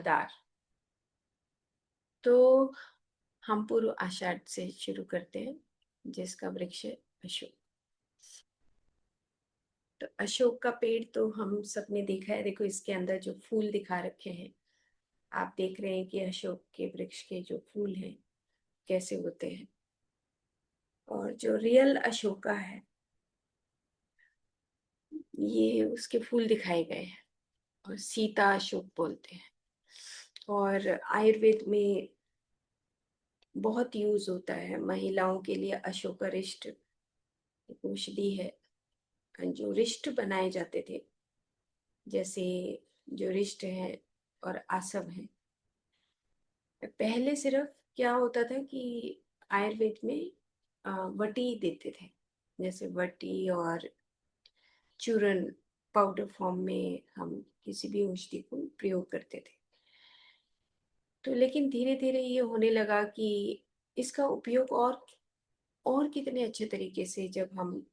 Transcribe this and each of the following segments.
दार। तो हम पूर्व आषाढ़ से शुरू करते हैं, जिसका वृक्ष है अशोक। तो अशोक का पेड़ तो हम सबने देखा है। देखो, इसके अंदर जो फूल दिखा रखे हैं, आप देख रहे हैं कि अशोक के वृक्ष के जो फूल हैं कैसे होते हैं। और जो रियल अशोका है, ये उसके फूल दिखाए गए हैं और सीता अशोक बोलते हैं। और आयुर्वेद में बहुत यूज होता है महिलाओं के लिए। अशोकारिष्ट एक औषधि है। जो रिष्ट बनाए जाते थे, जैसे जो रिष्ट है और आसव है, पहले सिर्फ क्या होता था कि आयुर्वेद में वटी देते थे। जैसे वटी और चूरन पाउडर फॉर्म में हम किसी भी औषधि को प्रयोग करते थे। तो लेकिन धीरे धीरे ये होने लगा कि इसका उपयोग और कितने अच्छे तरीके से, जब हम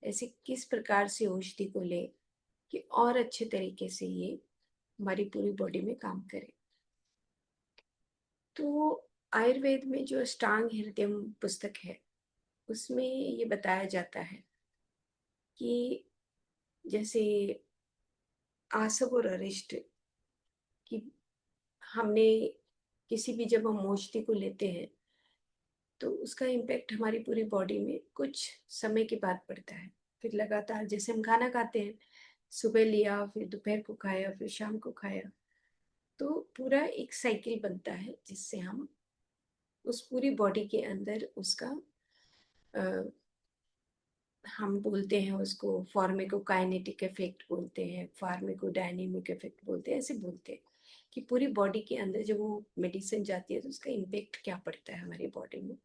ऐसे किस प्रकार से औषधि को ले कि और अच्छे तरीके से ये हमारी पूरी बॉडी में काम करे। तो आयुर्वेद में जो अष्टांग हृदयम पुस्तक है, उसमें ये बताया जाता है कि जैसे आसव और अरिष्ट की हमने किसी भी, जब हम औषधि को लेते हैं तो उसका इम्पैक्ट हमारी पूरी बॉडी में कुछ समय के बाद पड़ता है। फिर लगातार, जैसे हम खाना खाते हैं, सुबह लिया, फिर दोपहर को खाया, फिर शाम को खाया, तो पूरा एक साइकिल बनता है जिससे हम उस पूरी बॉडी के अंदर उसका अ, हम बोलते हैं उसको फार्मेकोकाइनेटिक इफेक्ट बोलते हैं, फार्मेकोडायनेमिक इफेक्ट बोलते हैं, ऐसे बोलते हैं कि पूरी बॉडी के अंदर जब वो मेडिसिन जाती है तो उसका इम्पेक्ट क्या पड़ता है हमारी बॉडी में।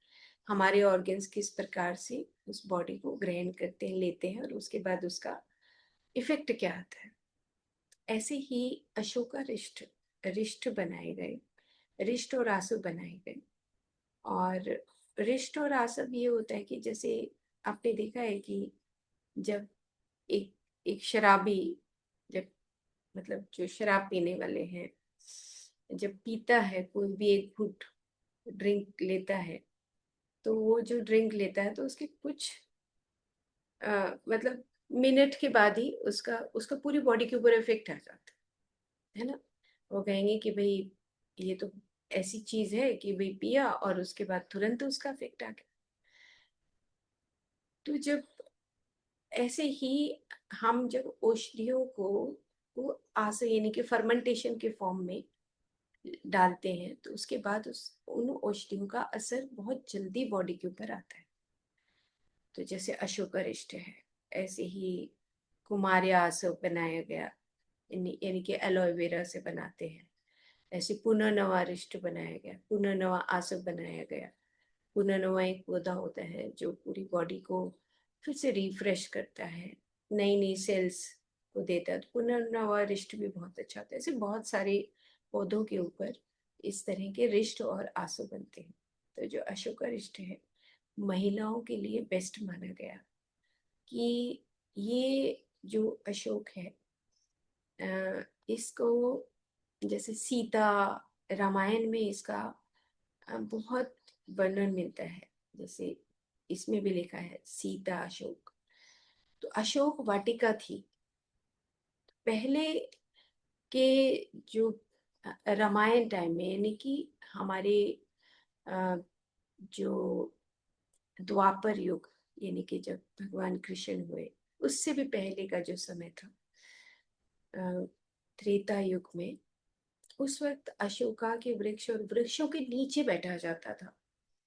हमारे ऑर्गन्स किस प्रकार से उस बॉडी को ग्रहण करते हैं, लेते हैं, और उसके बाद उसका इफेक्ट क्या आता है। ऐसे ही अशोका रिष्ट रिष्ट बनाए गए, रिष्ट और आसव बनाए गए। और रिष्ट और आसव ये होता है कि जैसे आपने देखा है कि जब एक एक शराबी, जब मतलब जो शराब पीने वाले हैं, जब पीता है, कोई भी एक घुट ड्रिंक लेता है, तो वो जो ड्रिंक लेता है तो उसके कुछ मतलब मिनट के बाद ही उसका उसका पूरी बॉडी के ऊपर इफेक्ट आ जाता है ना। वो कहेंगे कि भाई ये तो ऐसी चीज है कि भाई पिया और उसके बाद तुरंत उसका इफेक्ट आ गया। तो जब ऐसे ही हम जब औषधियों को वो आस यानी कि फर्मेंटेशन के फॉर्म में डालते हैं, तो उसके बाद उस उन औषधियों का असर बहुत जल्दी बॉडी के ऊपर आता है। तो जैसे अशोकारिष्ट है, ऐसे ही कुमारिया आसव बनाया गया, यानी कि एलोवेरा से बनाते हैं। ऐसे पुनर्नवा रिष्ट बनाया गया, पुनर्नवा आसव बनाया गया। पुनर्नवा एक पौधा होता है जो पूरी बॉडी को फिर से रिफ्रेश करता है, नई नई सेल्स को देता है। तो पुनर्नवा रिष्ट भी बहुत अच्छा होता है। ऐसे बहुत सारे पौधों के ऊपर इस तरह के रिष्ट और आसव बनते हैं। तो जो अशोका रिष्ट है, महिलाओं के लिए बेस्ट माना गया कि ये जो अशोक है, इसको जैसे सीता, रामायण में इसका बहुत वर्णन मिलता है। जैसे इसमें भी लिखा है सीता अशोक। तो अशोक वाटिका थी पहले के, जो रामायण टाइम में, यानी कि हमारे अ, जो द्वापर युग, यानी कि जब भगवान कृष्ण हुए, उससे भी पहले का जो समय था, त्रेता युग में, उस वक्त अशोका के वृक्ष और वृक्षों के नीचे बैठा जाता था।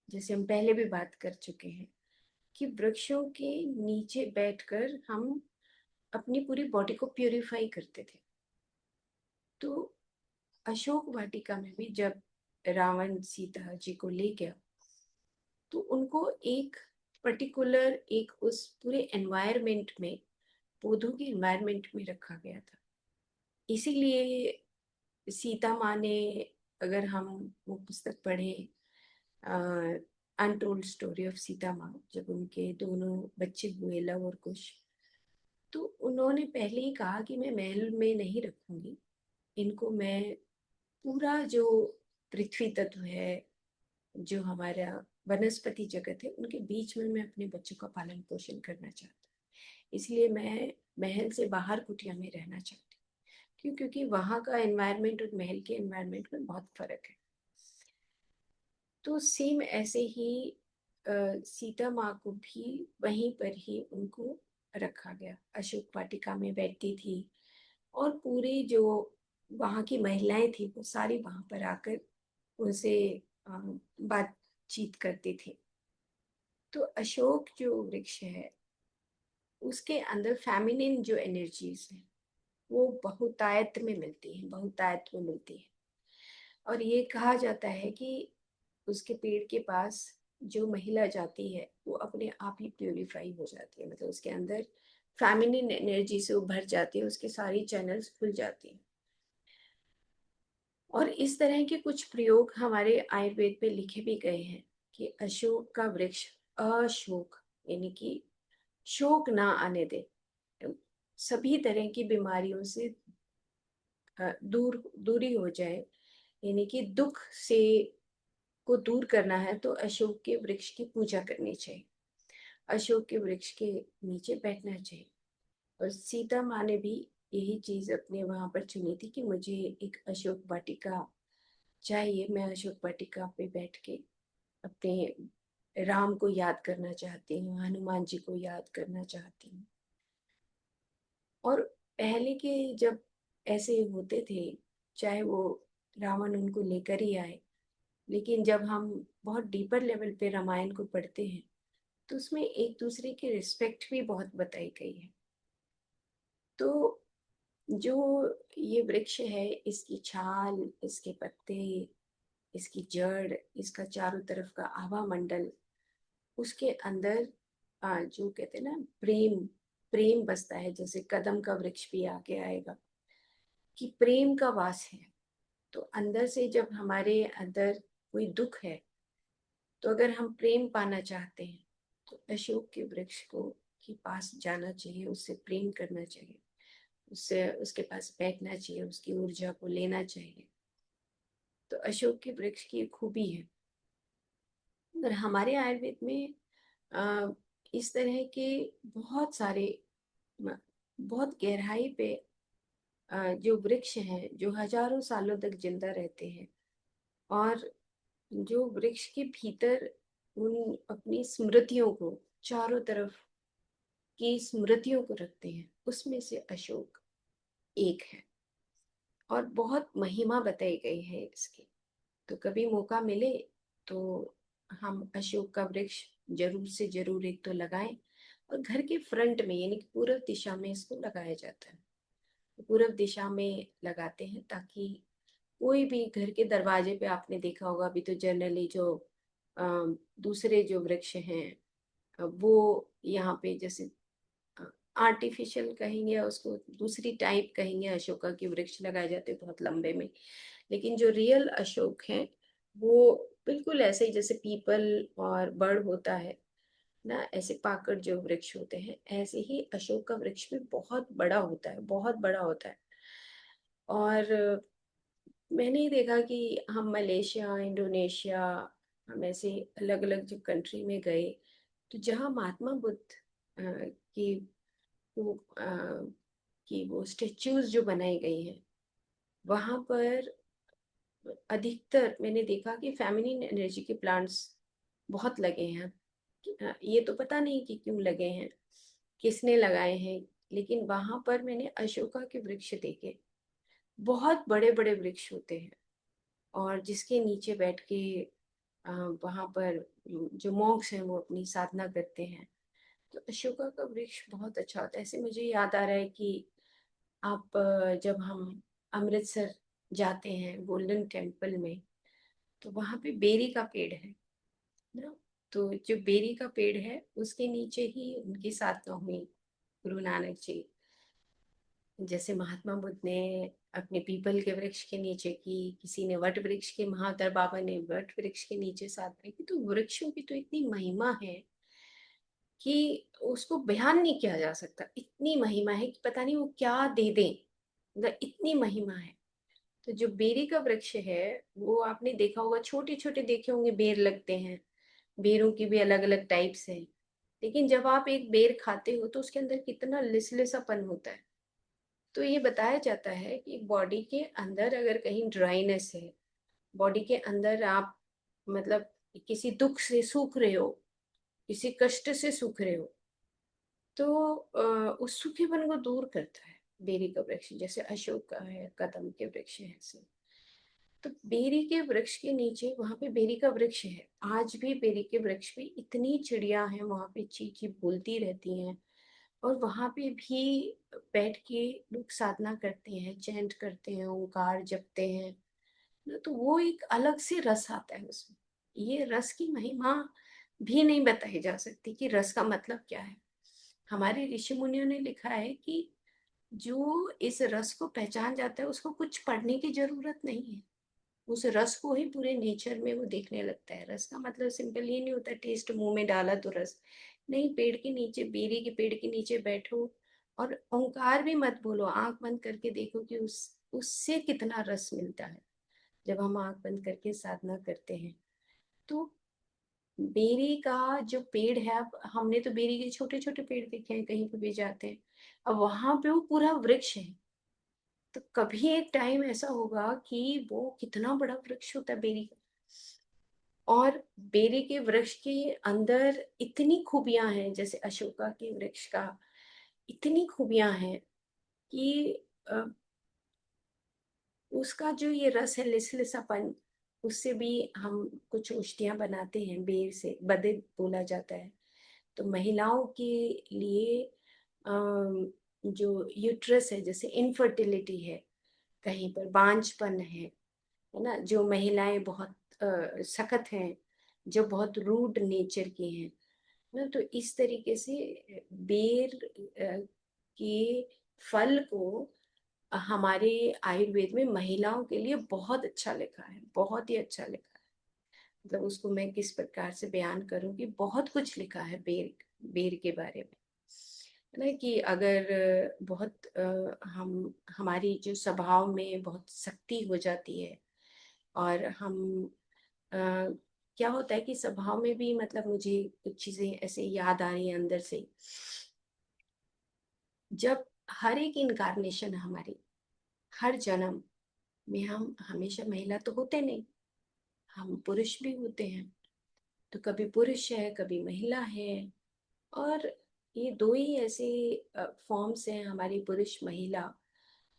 जैसे हम पहले भी बात कर चुके हैं कि वृक्षों के नीचे बैठकर हम अपनी पूरी बॉडी को प्यूरिफाई करते थे। तो अशोक वाटिका में भी जब रावण सीता जी को ले गया, तो उनको एक पर्टिकुलर, एक उस पूरे एनवायरनमेंट में, पौधों के एनवायरनमेंट में रखा गया था। इसीलिए सीता माँ ने, अगर हम वो पुस्तक पढ़ें, अनटोल्ड स्टोरी ऑफ सीता माँ, जब उनके दोनों बच्चे हुए, लव और कुश, तो उन्होंने पहले ही कहा कि मैं महल में नहीं रखूंगी, इनको मैं पूरा जो पृथ्वी तत्व है, जो हमारा वनस्पति जगत है, उनके बीच में मैं अपने बच्चों का पालन पोषण करना चाहती हूँ। इसलिए मैं महल से बाहर कुटिया में रहना चाहती हूँ। क्यों? क्योंकि वहाँ का एनवायरनमेंट और महल के एनवायरनमेंट में बहुत फर्क है। तो सेम ऐसे ही सीता माँ को भी वहीं पर ही उनको रखा गया। अशोक वाटिका में बैठती थी और पूरी जो वहाँ की महिलाएं थी वो सारी वहाँ पर आकर उनसे बातचीत करती थी। तो अशोक जो वृक्ष है उसके अंदर फेमिनिन जो एनर्जीज है वो बहुतायत में मिलती है, बहुतायत में मिलती है। और ये कहा जाता है कि उसके पेड़ के पास जो महिला जाती है वो अपने आप ही प्यूरिफाई हो जाती है, मतलब उसके अंदर फेमिनिन एनर्जी से वो भर जाती है, उसके सारी चैनल्स खुल जाती हैं। और इस तरह के कुछ प्रयोग हमारे आयुर्वेद में लिखे भी गए हैं कि अशोक का वृक्ष अशोक यानी कि शोक ना आने दे, सभी तरह की बीमारियों से दूरी हो जाए, यानी कि दुख से को दूर करना है तो अशोक के वृक्ष की पूजा करनी चाहिए, अशोक के वृक्ष के नीचे बैठना चाहिए। और सीता माँ ने भी यही चीज अपने वहां पर चुनी थी कि मुझे एक अशोक वाटिका चाहिए, मैं अशोक वाटिका पे बैठ के अपने राम को याद करना चाहती हूँ, हनुमान जी को याद करना चाहती हूँ। और पहले के जब ऐसे होते थे, चाहे वो रावण उनको लेकर ही आए, लेकिन जब हम बहुत डीपर लेवल पे रामायण को पढ़ते हैं तो उसमें एक दूसरे की रिस्पेक्ट भी बहुत बताई गई है। तो जो ये वृक्ष है, इसकी छाल, इसके पत्ते, इसकी जड़, इसका चारों तरफ का आभा मंडल, उसके अंदर जो कहते हैं ना प्रेम, प्रेम बसता है। जैसे कदम का वृक्ष भी आगे आएगा कि प्रेम का वास है। तो अंदर से जब हमारे अंदर कोई दुख है, तो अगर हम प्रेम पाना चाहते हैं तो अशोक के वृक्ष को के पास जाना चाहिए, उससे प्रेम करना चाहिए, उससे उसके पास बैठना चाहिए, उसकी ऊर्जा को लेना चाहिए। तो अशोक के वृक्ष की एक खूबी है। और हमारे आयुर्वेद में अ, इस तरह के बहुत सारे बहुत गहराई पे जो वृक्ष हैं जो हजारों सालों तक जिंदा रहते हैं, और जो वृक्ष के भीतर उन अपनी स्मृतियों को, चारों तरफ की स्मृतियों को रखते हैं, उसमें से अशोक एक है। और बहुत महिमा बताई गई है इसकी। तो कभी मौका मिले तो हम अशोक का वृक्ष जरूर से जरूर एक तो लगाएं। और घर के फ्रंट में यानी कि पूर्व दिशा में इसको लगाया जाता है। तो पूर्व दिशा में लगाते हैं ताकि कोई भी घर के दरवाजे पे, आपने देखा होगा अभी तो जनरली जो दूसरे जो वृक्ष हैं वो यहाँ पे जैसे आर्टिफिशियल कहेंगे या उसको दूसरी टाइप कहेंगे, अशोका के वृक्ष लगाए जाते हैं बहुत लंबे में। लेकिन जो रियल अशोक है वो बिल्कुल ऐसे ही जैसे पीपल और बड़ होता है ना, ऐसे पाकड़ जो वृक्ष होते हैं, ऐसे ही अशोक का वृक्ष भी बहुत बड़ा होता है, बहुत बड़ा होता है। और मैंने ही देखा कि हम मलेशिया, इंडोनेशिया, हम ऐसे अलग अलग जब कंट्री में गए तो जहाँ महात्मा बुद्ध की वो कि वो स्टेच्यूज जो बनाई गई हैं वहां पर अधिकतर मैंने देखा कि फेमिनिन एनर्जी के प्लांट्स बहुत लगे हैं। ये तो पता नहीं कि क्यों लगे हैं, किसने लगाए हैं, लेकिन वहां पर मैंने अशोका के वृक्ष देखे, बहुत बड़े बड़े वृक्ष होते हैं। और जिसके नीचे बैठ के वहां पर जो मॉन्क्स हैं वो अपनी साधना करते हैं। तो अशोका का वृक्ष बहुत अच्छा होता है। ऐसे मुझे याद आ रहा है कि आप जब हम अमृतसर जाते हैं गोल्डन टेम्पल में, तो वहां पे बेरी का पेड़ है ना। तो जो बेरी का पेड़ है उसके नीचे ही उनकी साधना हुई, गुरु नानक जी। जैसे महात्मा बुद्ध ने अपने पीपल के वृक्ष के नीचे की, किसी ने वट वृक्ष के, महातर बाबा ने वट वृक्ष के नीचे साधना की। तो वृक्षों की तो इतनी महिमा है कि उसको बयान नहीं किया जा सकता। इतनी महिमा है कि पता नहीं वो क्या दे दें, मतलब इतनी महिमा है। तो जो बेरी का वृक्ष है, वो आपने देखा होगा, छोटे छोटे देखे होंगे बेर लगते हैं। बेरों की भी अलग अलग टाइप्स हैं। लेकिन जब आप एक बेर खाते हो तो उसके अंदर कितना लिसलिसापन होता है। तो ये बताया जाता है कि बॉडी के अंदर अगर कहीं ड्राइनेस है, बॉडी के अंदर आप मतलब किसी दुख से सूख रहे हो, किसी कष्ट से सूख रहे हो, तो उस सूखेपन को दूर करता है बेरी का वृक्ष। जैसे अशोक का है, कदम के वृक्ष है ऐसे। तो बेरी के वृक्ष के नीचे, वहां पे बेरी का वृक्ष है, आज भी बेरी के वृक्ष पे इतनी चिड़िया हैं, वहां पे ची ची बोलती रहती हैं। और वहां पे भी बैठ के लोग साधना करते हैं, चैंट करते हैं, ओंकार जपते हैं ना। तो वो एक अलग से रस आता है उसमें। ये रस की महिमा भी नहीं बताई जा सकती कि रस का मतलब क्या है। हमारे ऋषि मुनियों ने लिखा है कि जो इस रस को पहचान जाता है उसको कुछ पढ़ने की जरूरत नहीं है। उस रस को ही पूरे नेचर में वो देखने लगता है। रस का मतलब सिंपल ये नहीं होता टेस्ट मुंह में डाला तो रस। नहीं, पेड़ के नीचे, बेरी के पेड़ के नीचे बैठो और ओंकार भी मत बोलो, आंख बंद करके देखो कि उससे कितना रस मिलता है जब हम आंख बंद करके साधना करते हैं। तो बेरी का जो पेड़ है, अब हमने तो बेरी के छोटे छोटे पेड़ देखे हैं कहीं पे भी जाते हैं, अब वहां पे वो पूरा वृक्ष है। तो कभी एक टाइम ऐसा होगा कि वो कितना बड़ा वृक्ष होता है बेरी का। और बेरी के वृक्ष के अंदर इतनी खूबियां हैं, जैसे अशोका के वृक्ष का इतनी खूबियां हैं कि अ, उसका जो ये रस है, लिसलिसापन, उससे भी हम कुछ औषधियां बनाते हैं। बेर से बदे बोला जाता है। तो महिलाओं के लिए जो यूट्रस है, जैसे इनफर्टिलिटी है, कहीं पर बांझपन है ना, जो महिलाएं बहुत सख्त हैं, जो बहुत रूड नेचर की हैं ना, तो इस तरीके से बेर के फल को हमारे आयुर्वेद में महिलाओं के लिए बहुत अच्छा लिखा है, बहुत ही अच्छा लिखा है। मतलब उसको मैं किस प्रकार से बयान करूं कि बहुत कुछ लिखा है बेर बेर के बारे में, है ना। कि अगर बहुत हम हमारी जो स्वभाव में बहुत शक्ति हो जाती है, और हम अ, क्या होता है कि स्वभाव में भी, मतलब मुझे कुछ चीजें ऐसे याद आ रही हैं अंदर से। जब हर एक इनकारनेशन हमारी, हर जन्म में हम हमेशा महिला तो होते नहीं, हम पुरुष भी होते हैं। तो कभी पुरुष है, कभी महिला है। और ये दो ही ऐसे फॉर्म्स हैं हमारी, पुरुष महिला,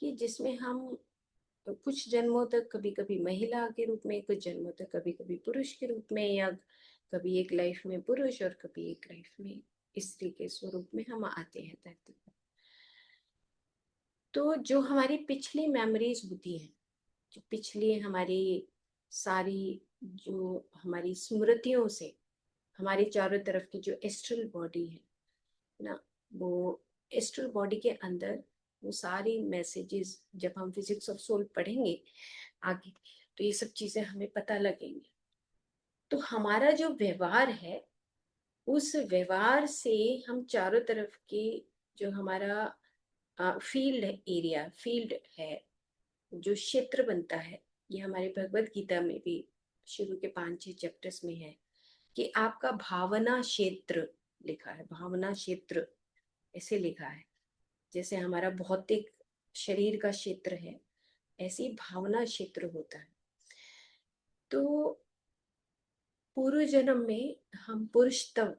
कि जिसमें हम कुछ जन्मों तक कभी कभी महिला के रूप में, कुछ जन्मों तक कभी कभी पुरुष के रूप में, या कभी एक लाइफ में पुरुष और कभी एक लाइफ में स्त्री के स्वरूप में हम आते हैं धरती पर। तो जो हमारी पिछली मेमोरीज होती हैं, जो पिछली हमारी सारी, जो हमारी स्मृतियों से हमारी चारों तरफ की जो एस्ट्रल बॉडी है ना, वो एस्ट्रल बॉडी के अंदर वो सारी मैसेजेस, जब हम फिजिक्स ऑफ सोल पढ़ेंगे आगे, तो ये सब चीजें हमें पता लगेंगी। तो हमारा जो व्यवहार है, उस व्यवहार से हम चारों तरफ के, जो हमारा फील्ड एरिया, फील्ड है, जो क्षेत्र बनता है, ये हमारे भगवत गीता में भी शुरू के 5-6 चैप्टर्स में है कि आपका भावना क्षेत्र लिखा है, भावना क्षेत्र ऐसे लिखा है। जैसे हमारा भौतिक शरीर का क्षेत्र है, ऐसे ही भावना क्षेत्र होता है। तो पूर्व जन्म में हम पुरुष तत्व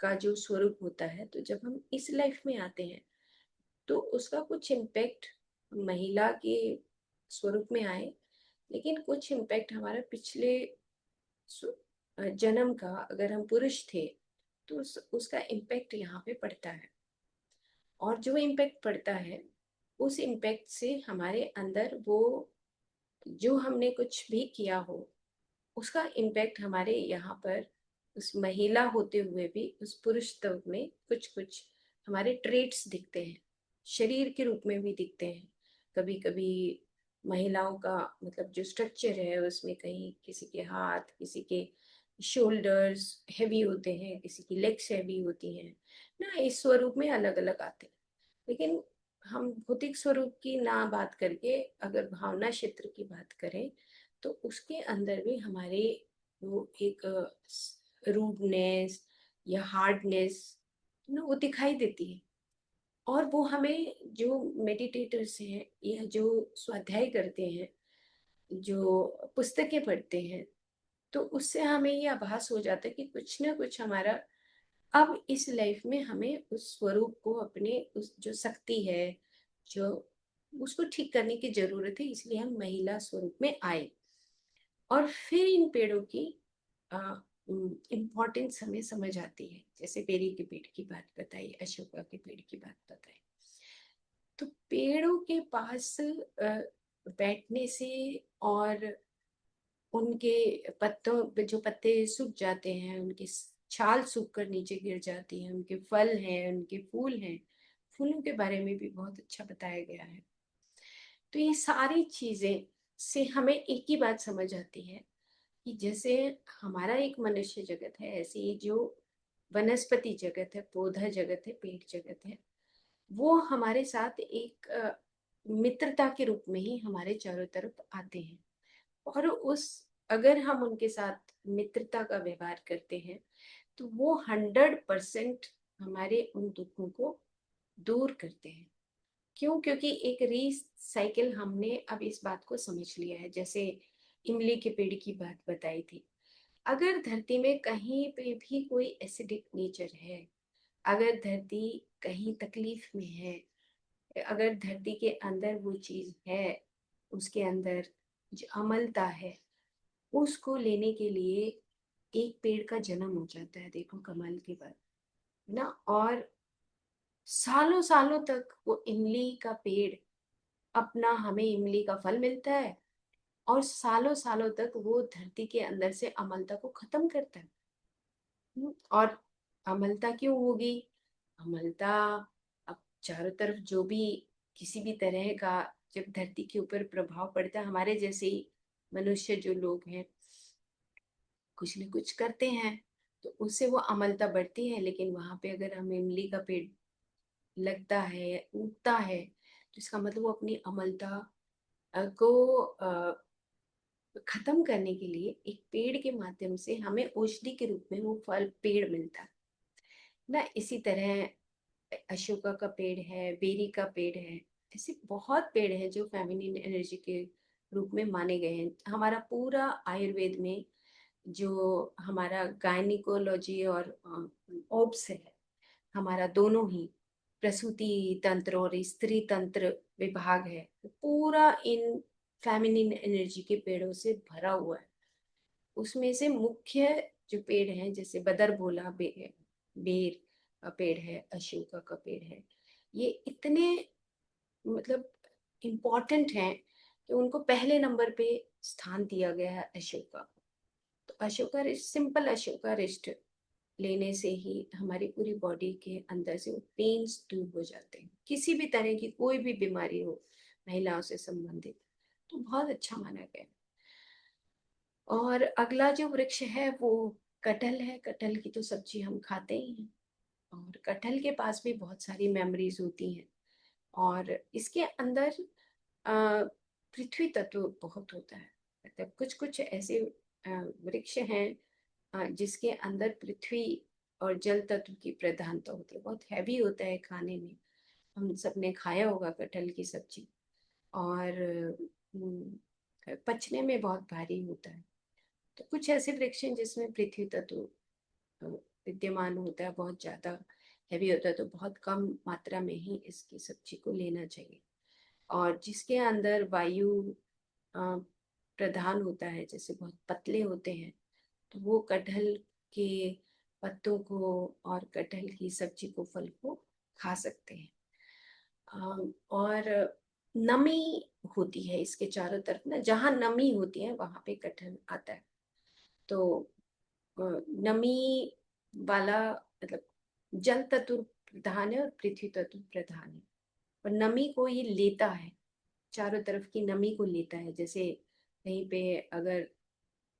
का जो स्वरूप होता है, तो जब हम इस लाइफ में आते हैं तो उसका कुछ इम्पैक्ट महिला के स्वरूप में आए, लेकिन कुछ इम्पैक्ट हमारा पिछले जन्म का, अगर हम पुरुष थे तो उसका इम्पैक्ट यहाँ पे पड़ता है। और जो इम्पैक्ट पड़ता है, उस इम्पैक्ट से हमारे अंदर वो, जो हमने कुछ भी किया हो, उसका इम्पैक्ट हमारे यहाँ पर उस महिला होते हुए भी उस पुरुष तत्व में कुछ कुछ हमारे ट्रेट्स दिखते हैं, शरीर के रूप में भी दिखते हैं। कभी कभी महिलाओं का मतलब जो स्ट्रक्चर है उसमें कहीं किसी के हाथ, किसी के शोल्डर्स हैवी होते हैं, किसी की लेग्स हैवी होती हैं ना, इस स्वरूप में अलग अलग आते हैं। लेकिन हम भौतिक स्वरूप की ना बात करके अगर भावना क्षेत्र की बात करें, तो उसके अंदर भी हमारे वो एक रूडनेस या हार्डनेस ना वो दिखाई देती है। और वो हमें जो मेडिटेटर्स हैं या जो स्वाध्याय करते हैं, जो पुस्तकें पढ़ते हैं, तो उससे हमें ये आभास हो जाता है कि कुछ ना कुछ हमारा अब इस लाइफ में हमें उस स्वरूप को, अपने उस जो शक्ति है, जो उसको ठीक करने की जरूरत है, इसलिए हम महिला स्वरूप में आए। और फिर इन पेड़ों की इम्पोर्टेंस हमें समझ आती है। जैसे बेरी के पेड़ की बात बताई, अशोका के पेड़ की बात बताई। तो पेड़ों के पास बैठने से, और उनके पत्तों, जो पत्ते सूख जाते हैं, उनकी छाल सूख कर नीचे गिर जाती है, उनके फल हैं, उनके फूल हैं, फूलों के बारे में भी बहुत अच्छा बताया गया है। तो ये सारी चीजें से हमें एक ही बात समझ आती है कि जैसे हमारा एक मनुष्य जगत है, ऐसे ही जो वनस्पति जगत है, पौधा जगत है, पेड़ जगत है, वो हमारे साथ एक मित्रता के रूप में ही हमारे चारों तरफ आते हैं। और उस अगर हम उनके साथ मित्रता का व्यवहार करते हैं, तो वो 100% हमारे उन दुखों को दूर करते हैं। क्यों? क्योंकि एक रीसाइकिल हमने अब इस बात को समझ लिया है। जैसे इमली के पेड़ की बात बताई थी, अगर धरती में कहीं पे भी कोई एसिडिक नेचर है, अगर धरती कहीं तकलीफ में है, अगर धरती के अंदर वो चीज है, उसके अंदर जो अमलता है, उसको लेने के लिए एक पेड़ का जन्म हो जाता है। देखो कमाल की बात है ना। और सालों सालों तक वो इमली का पेड़ अपना, हमें इमली का फल मिलता है, और सालों सालों तक वो धरती के अंदर से अम्लता को खत्म करता है। और अम्लता क्यों होगी? अम्लता, अब चारों तरफ जो भी किसी भी तरह का जब धरती के ऊपर प्रभाव पड़ता है, हमारे जैसे ही मनुष्य जो लोग हैं कुछ न कुछ करते हैं, तो उससे वो अम्लता बढ़ती है। लेकिन वहां पे अगर हम इमली का पेड़ लगता है, उगता है, तो इसका मतलब वो अपनी अम्लता को खत्म करने के लिए एक पेड़ के माध्यम से हमें औषधि के रूप में वो फल पेड़ मिलता है ना। इसी तरह अशोका का पेड़ है, बेरी का पेड़ है, ऐसे बहुत पेड़ हैं जो फेमिनिन एनर्जी के रूप में माने गए हैं। हमारा पूरा आयुर्वेद में जो हमारा गायनिकोलॉजी और ओब्स है, हमारा दोनों ही प्रसूति तंत्र और स्त्री तंत्र विभाग है, पूरा इन फेमिनिन एनर्जी के पेड़ों से भरा हुआ है। उसमें से मुख्य जो पेड़ हैं, जैसे बदर भोला बेर का पेड़ है, अशोका का पेड़ है, ये इतने मतलब इम्पोर्टेंट हैं कि उनको पहले नंबर पे स्थान दिया गया है अशोका को। तो अशोका रिष्ट, सिंपल अशोका रिष्ट लेने से ही हमारी पूरी बॉडी के अंदर से वो पेन्स दूर हो जाते हैं। किसी भी तरह की कोई भी बीमारी हो महिलाओं से संबंधित, तो बहुत अच्छा माना गया। और अगला जो वृक्ष है वो कटहल है। कटहल की तो सब्जी हम खाते ही हैं, और कटहल के पास भी बहुत सारी मेमोरीज होती हैं। और इसके अंदर पृथ्वी तत्व बहुत होता है। मतलब कुछ कुछ ऐसे वृक्ष हैं जिसके अंदर पृथ्वी और जल तत्व की प्रधानता होती है। बहुत हैवी होता है खाने में। हम सबने खाया होगा कटहल की सब्जी। और पचने में बहुत भारी होता है। तो कुछ ऐसे वृक्ष हैं जिसमें पृथ्वी तत्व विद्यमान होता है, बहुत ज्यादा हैवी होता है, तो बहुत कम मात्रा में ही इसकी सब्जी को लेना चाहिए। और जिसके अंदर वायु प्रधान होता है, जैसे बहुत पतले होते हैं, तो वो कटहल के पत्तों को और कटहल की सब्जी को, फल को खा सकते हैं। और नमी होती है इसके चारों तरफ ना, जहाँ नमी होती है वहां पे कटहल आता है। तो नमी वाला मतलब जल तत्व प्रधान है और पृथ्वी तत्व प्रधान है। और नमी को ये लेता है, चारों तरफ की नमी को लेता है। जैसे कहीं पे अगर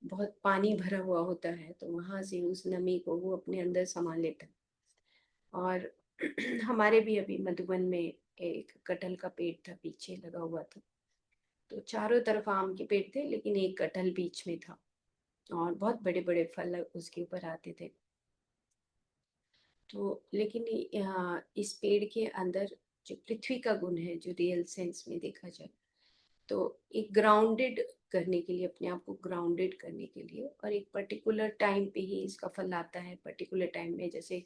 बहुत पानी भरा हुआ होता है, तो वहां से उस नमी को वो अपने अंदर समा लेता है। और हमारे भी अभी मधुबन में एक कटहल का पेड़ था, पीछे लगा हुआ था। तो चारों तरफ आम के पेड़ थे, लेकिन एक कटहल बीच में था, और बहुत बड़े बड़े फल उसके ऊपर आते थे। तो लेकिन इस पेड़ के अंदर जो पृथ्वी का गुण है, जो रियल सेंस में देखा जाए, तो एक ग्राउंडेड करने के लिए, अपने आप को ग्राउंडेड करने के लिए, और एक पर्टिकुलर टाइम पे ही इसका फल आता है। पर्टिकुलर टाइम में, जैसे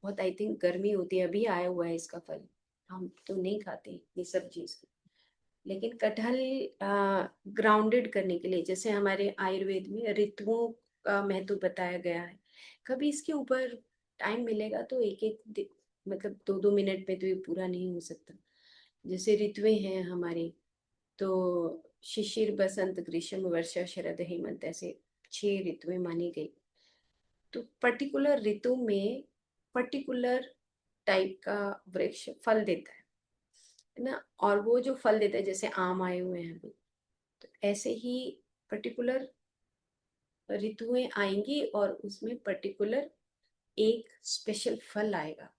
बहुत आई थिंक गर्मी होती है, अभी आया हुआ है इसका फल। हम तो नहीं खाते ये सब चीज़, लेकिन कटहल ग्राउंडेड करने के लिए, जैसे हमारे आयुर्वेद में ऋतुओं का महत्व बताया गया है। कभी इसके ऊपर टाइम मिलेगा तो एक एक मतलब 2-2 मिनट में तो ये पूरा नहीं हो सकता। जैसे ऋतुएं हैं हमारी, तो शिशिर, बसंत, ग्रीष्म, वर्षा, शरद, हेमंत, ऐसे 6 ऋतुएं मानी गई। तो पर्टिकुलर ऋतु में पर्टिकुलर टाइप का वृक्ष फल देता है ना। और वो जो फल देता है, जैसे आम आए हुए हैं अभी, तो ऐसे ही पर्टिकुलर ऋतुएं आएंगी और उसमें पर्टिकुलर एक स्पेशल फल आएगा।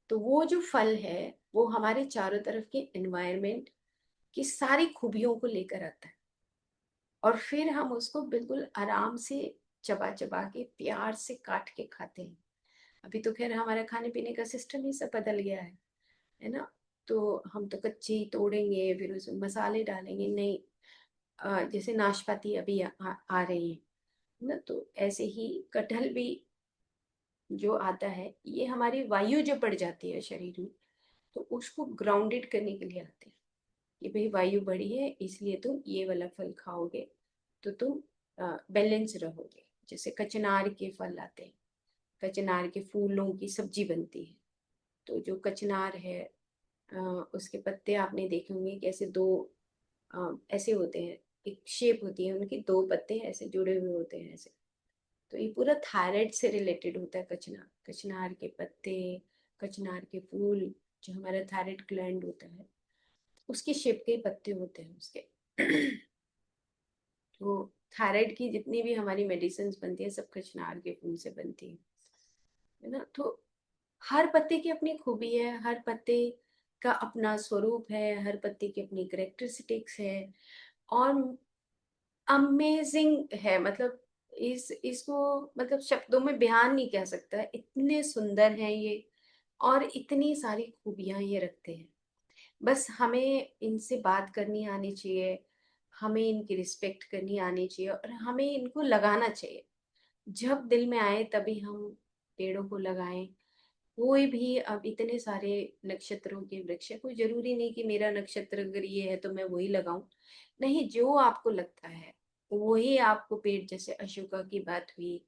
तो वो जो फल है, वो हमारे चारों तरफ के एनवायरनमेंट की सारी खूबियों को लेकर आता है, और फिर हम उसको बिल्कुल आराम से चबा चबा के प्यार से काट के खाते हैं। अभी तो खैर हमारा खाने पीने का सिस्टम ही सब बदल गया है ना। तो हम तो कच्चे ही तोड़ेंगे, फिर उसमें मसाले डालेंगे, नहीं जैसे नाशपाती अभी आ रही है ना, तो ऐसे ही कटहल भी जो आता है, ये हमारी वायु जो बढ़ जाती है शरीर में, तो उसको ग्राउंडेड करने के लिए आते हैं कि भाई वायु बढ़ी है, इसलिए तुम ये वाला फल खाओगे तो तुम बैलेंस रहोगे। जैसे कचनार के फल आते हैं, कचनार के फूलों की सब्जी बनती है। तो जो कचनार है, उसके पत्ते आपने देखे होंगे, कैसे दो ऐसे होते हैं, एक शेप होती है उनकी, दो पत्ते ऐसे जुड़े हुए होते हैं ऐसे। तो ये पूरा थायराइड से रिलेटेड होता है कचनार। कचनार के पत्ते, कचनार के फूल, जो हमारा थायराइड ग्लैंड होता है, उसकी शेप के पत्ते होते हैं उसके। तो थायराइड की जितनी भी हमारी मेडिसिन बनती है, सब कचनार के फूल से बनती है ना। तो हर पत्ते की अपनी खूबी है, हर पत्ते का अपना स्वरूप है, हर पत्ते की अपनी करेक्टरिस्टिक्स है, और अमेजिंग है। मतलब इस इसको मतलब शब्दों में बयान नहीं कह सकता, इतने सुंदर हैं ये, और इतनी सारी खूबियां ये रखते हैं। बस हमें इनसे बात करनी आनी चाहिए, हमें इनकी रिस्पेक्ट करनी आनी चाहिए, और हमें इनको लगाना चाहिए। जब दिल में आए तभी हम पेड़ों को लगाएं। कोई भी, अब इतने सारे नक्षत्रों के वृक्ष है, कोई जरूरी नहीं कि मेरा नक्षत्र अगर ये है तो मैं वही लगाऊं। नहीं, जो आपको लगता है वही आपको पेड़, जैसे अशोका की बात हुई,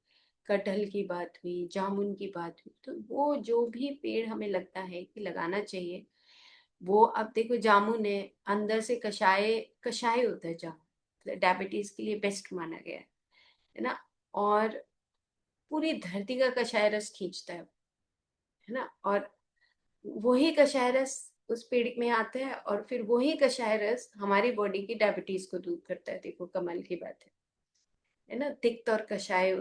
कटहल की बात हुई, जामुन की बात हुई, तो वो जो भी पेड़ हमें लगता है कि लगाना चाहिए, वो, अब देखो जामुन है, अंदर से कषाय कषाय होता है जामुन, डायबिटीज के लिए बेस्ट माना गया है ना। और पूरी धरती का कषाय रस खींचता है ना। और वही कषाय रस उस पेड़ में आता है, और फिर वही कषाय रस हमारी बॉडी की डायबिटीज को दूर करता है। देखो कमाल की बात है ना। तिक्त और कषाय,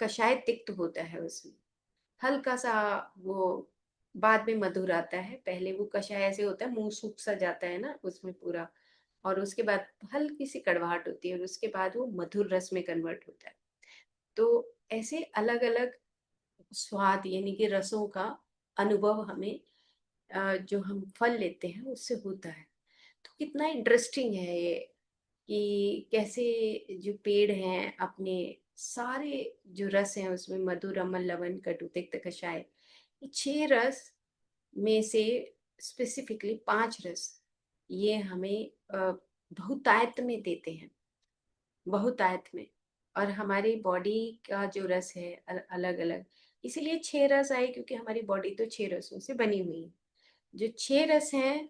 कषाय तिक्त होता है उसमें, हल्का सा वो बाद में मधुर आता है। पहले वो कषाय ऐसे होता है, मुंह सूख सा जाता है ना उसमें पूरा, और उसके बाद हल्की सी कड़वाहट होती है, और उसके बाद वो मधुर रस में कन्वर्ट होता है। तो ऐसे अलग अलग स्वाद, यानी कि रसों का अनुभव हमें जो हम फल लेते हैं उससे होता है। तो कितना इंटरेस्टिंग है ये, कि कैसे जो पेड़ हैं अपने सारे जो रस हैं उसमें, मधुर, अम्ल, लवण, कटु, तिक्त, कषाय, ये 6 रस में से स्पेसिफिकली 5 रस ये हमें बहुतायत में देते हैं, बहुतायत में। और हमारी बॉडी का जो रस है अलग अलग, इसीलिए 6 रस आए, क्योंकि हमारी बॉडी तो 6 रसों से बनी हुई है। जो 6 रस हैं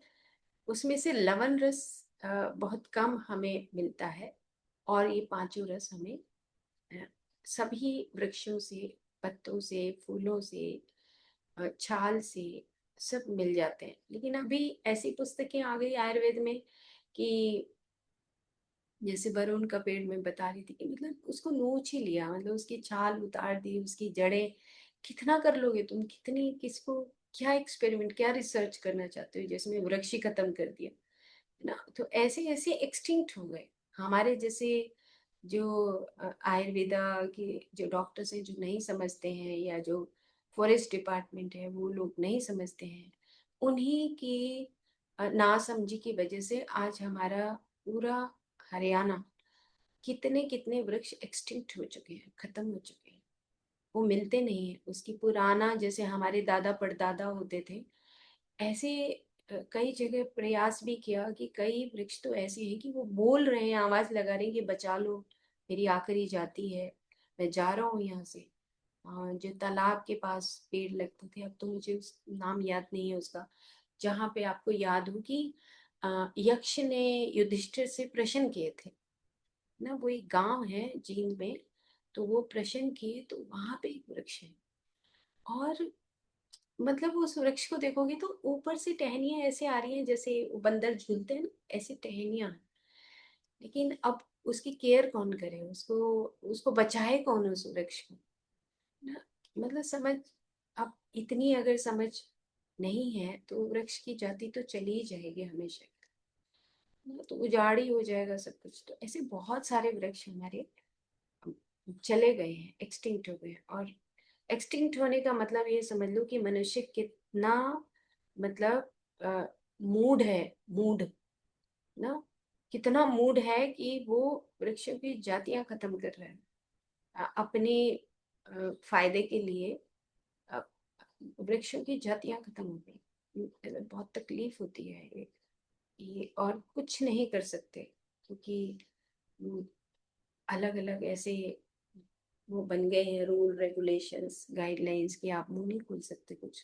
उसमें से लवण रस बहुत कम हमें मिलता है, और ये पांचों रस हमें अ, सभी वृक्षों से, पत्तों से, फूलों से, छाल से सब मिल जाते हैं। लेकिन अभी ऐसी पुस्तकें आ गई आयुर्वेद में कि, जैसे वरुण का पेड़ में बता रही थी, कि मतलब उसको नोच ही लिया, मतलब उसकी छाल उतार दी, उसकी जड़ें, कितना कर लोगे तुम, कितनी किसको क्या एक्सपेरिमेंट, क्या रिसर्च करना चाहते हो जिसमें वृक्ष ही खत्म कर दिया ना? तो ऐसे ऐसे एक्सटिंक्ट हो गए हमारे जैसे जो आयुर्वेदा के जो डॉक्टर्स हैं जो नहीं समझते हैं, या जो फॉरेस्ट डिपार्टमेंट है वो लोग नहीं समझते हैं, उन्हीं की नासमझी की वजह से आज हमारा पूरा हरियाणा, कितने कितने वृक्ष एक्सटिंक्ट हो चुके हैं, खत्म हो चुके हैं। वो मिलते नहीं है उसकी पुराना, जैसे हमारे दादा परदादा होते थे ऐसे। कई जगह प्रयास भी किया कि कई वृक्ष तो ऐसे हैं कि वो बोल रहे हैं, आवाज लगा रहे हैं कि बचा लो, मेरी आखिरी जाति है, मैं जा रहा हूँ यहाँ से। जो तालाब के पास पेड़ लगते थे, अब तो मुझे नाम याद नहीं है उसका, जहाँ पे आपको याद हो कि यक्ष ने युधिष्ठिर से प्रश्न किए थे ना, वो एक गांव है जींद में, तो वो प्रश्न किए तो वहां पे एक वृक्ष है। और मतलब उस वृक्ष को देखोगे तो ऊपर से टहनियां ऐसे आ रही हैं जैसे वो बंदर झूलते हैं ना, ऐसी टहनियां। लेकिन अब उसकी केयर कौन करे, उसको उसको बचाए कौन उस वृक्ष को ना? मतलब समझ, अब इतनी अगर समझ नहीं है तो वृक्ष की जाति तो चली ही जाएगी हमेशा ना, तो उजाड़ ही हो जाएगा सब कुछ। तो ऐसे बहुत सारे वृक्ष हमारे चले गए हैं, एक्सटिंक्ट हो गए हैं। और एक्सटिंक्ट होने का मतलब ये समझ लो कि मनुष्य कितना, मतलब मूड है, मूड ना, कितना मूड है कि वो वृक्षों की जातियां खत्म कर रहा है अपने फायदे के लिए। अ, वृक्षों की जातियां खत्म हो गई, बहुत तकलीफ होती है ये और कुछ नहीं कर सकते क्योंकि अलग अलग ऐसे वो बन गए हैं रूल रेगुलेशंस गाइडलाइंस कि आप मुंह नहीं खोल सकते, कुछ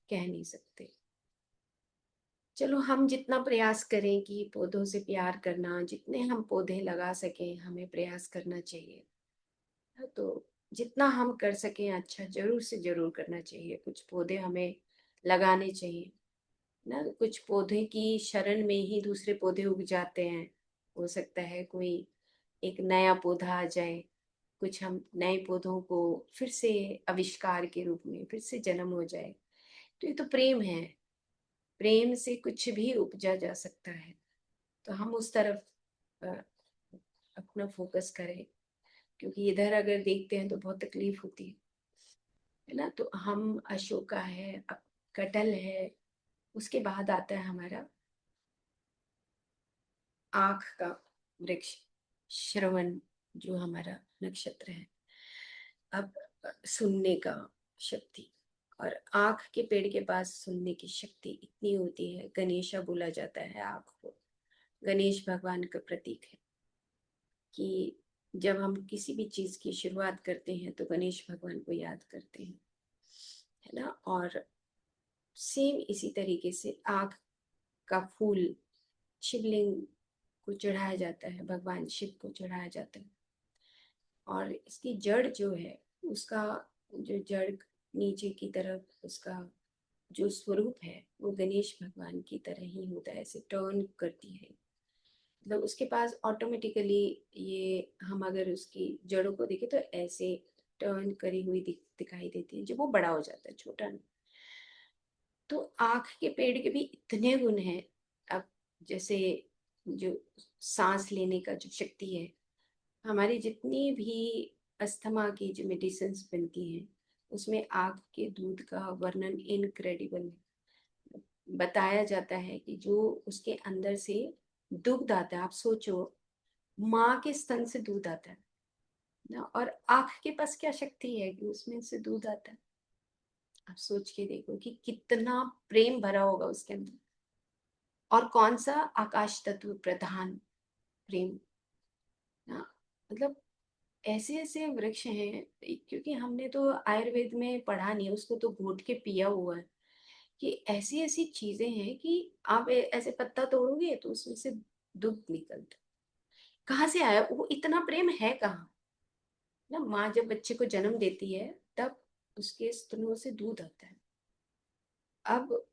कह नहीं सकते। चलो हम जितना प्रयास करें कि पौधों से प्यार करना, जितने हम पौधे लगा सकें हमें प्रयास करना चाहिए। तो जितना हम कर सकें अच्छा जरूर से जरूर करना चाहिए, कुछ पौधे हमें लगाने चाहिए ना। कुछ पौधे की शरण में ही दूसरे पौधे उग जाते हैं, हो सकता है कोई एक नया पौधा आ जाए, कुछ हम नए पौधों को फिर से आविष्कार के रूप में फिर से जन्म हो जाए। तो ये तो प्रेम है, प्रेम से कुछ भी उपजा जा सकता है। तो हम उस तरफ अ, अपना फोकस करें, क्योंकि इधर अगर देखते हैं तो बहुत तकलीफ होती है ना। तो हम अशोका है, कटल है, उसके बाद आता है हमारा आँख का वृक्ष, श्रवण, जो हमारा नक्षत्र है। अब सुनने का शक्ति, और आँख के पेड़ के पास सुनने की शक्ति इतनी होती है, गणेशा बोला जाता है आँख को, गणेश भगवान का प्रतीक है कि जब हम किसी भी चीज की शुरुआत करते हैं तो गणेश भगवान को याद करते हैं, है ना। और सेम इसी तरीके से आँख का फूल शिवलिंग को चढ़ाया जाता है, भगवान शिव को चढ़ाया जाता है। और इसकी जड़ जो है, उसका जो जड़ नीचे की तरफ उसका जो स्वरूप है वो गणेश भगवान की तरह ही होता है, ऐसे टर्न करती है। मतलब उसके पास ऑटोमेटिकली ये, हम अगर उसकी जड़ों को देखें तो ऐसे टर्न करी हुई दिखाई देती है जब वो बड़ा हो जाता है, छोटा नहीं। तो आँख के पेड़ के भी इतने गुण हैं। अब जैसे जो सांस लेने का जो शक्ति है, हमारी जितनी भी अस्थमा की जो मेडिसिन बनती हैं उसमें आँख के दूध का वर्णन इनक्रेडिबल है। बताया जाता है कि जो उसके अंदर से दुग्ध आता है, आप सोचो माँ के स्तन से दूध आता है ना, और आँख के पास क्या शक्ति है कि उसमें से दूध आता है। आप सोच के देखो कि कितना प्रेम भरा होगा उसके अंदर, और कौन सा आकाश तत्व प्रधान प्रेम ना। मतलब ऐसे ऐसे वृक्ष हैं, क्योंकि हमने तो आयुर्वेद में पढ़ा नहीं, उसको तो घोट के पिया हुआ है कि ऐसी ऐसी चीजें हैं कि आप ऐसे पत्ता तोड़ोगे तो उसमें से दुग्ध निकलता। कहाँ से आया वो, इतना प्रेम है कहाँ ना। माँ जब बच्चे को जन्म देती है तब उसके स्तनों से दूध आता है। अब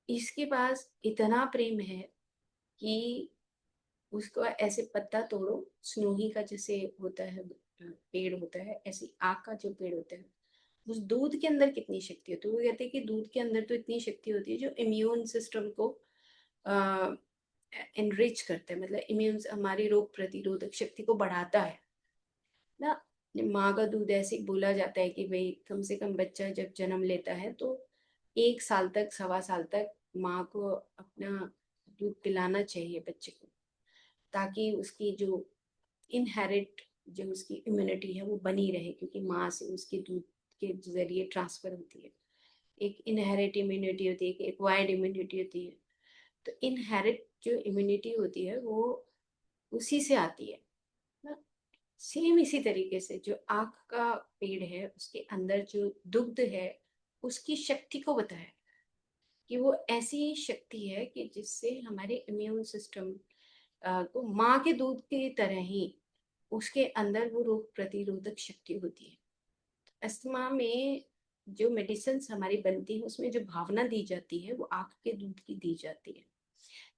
इसके पास इतना प्रेम है कि उसको ऐसे पत्ता तोड़ो, स्नोही का जैसे होता है पेड़ होता है, ऐसे आक का जो पेड़ होता है उस दूध के अंदर कितनी शक्ति होती है। वो कहते हैं कि दूध के अंदर तो इतनी शक्ति होती है जो इम्यून सिस्टम को एनरिच करता है, मतलब इम्यून हमारी रोग प्रतिरोधक शक्ति को बढ़ाता है ना। माँ का दूध ऐसे ही बोला जाता है कि भाई कम से कम बच्चा जब जन्म लेता है तो 1 साल तक, 1.25 साल तक माँ को अपना दूध पिलाना चाहिए बच्चे को, ताकि उसकी जो इनहेरिट जो उसकी इम्यूनिटी है वो बनी रहे, क्योंकि माँ से उसके दूध के जरिए ट्रांसफर होती है। एक इनहेरिट इम्यूनिटी होती है, एक एक्वायर्ड इम्यूनिटी होती है। तो इनहेरिट जो इम्यूनिटी होती है वो उसी से आती है ना। सेम इसी तरीके से जो आँख का पेड़ है उसके अंदर जो दुग्ध है उसकी शक्ति को बताया कि वो ऐसी शक्ति है कि जिससे हमारे इम्यून सिस्टम को माँ के दूध की तरह ही उसके अंदर वो रोग प्रतिरोधक शक्ति होती है। अस्थमा में जो मेडिसिन हमारी बनती है उसमें जो भावना दी जाती है वो आँख के दूध की दी जाती है,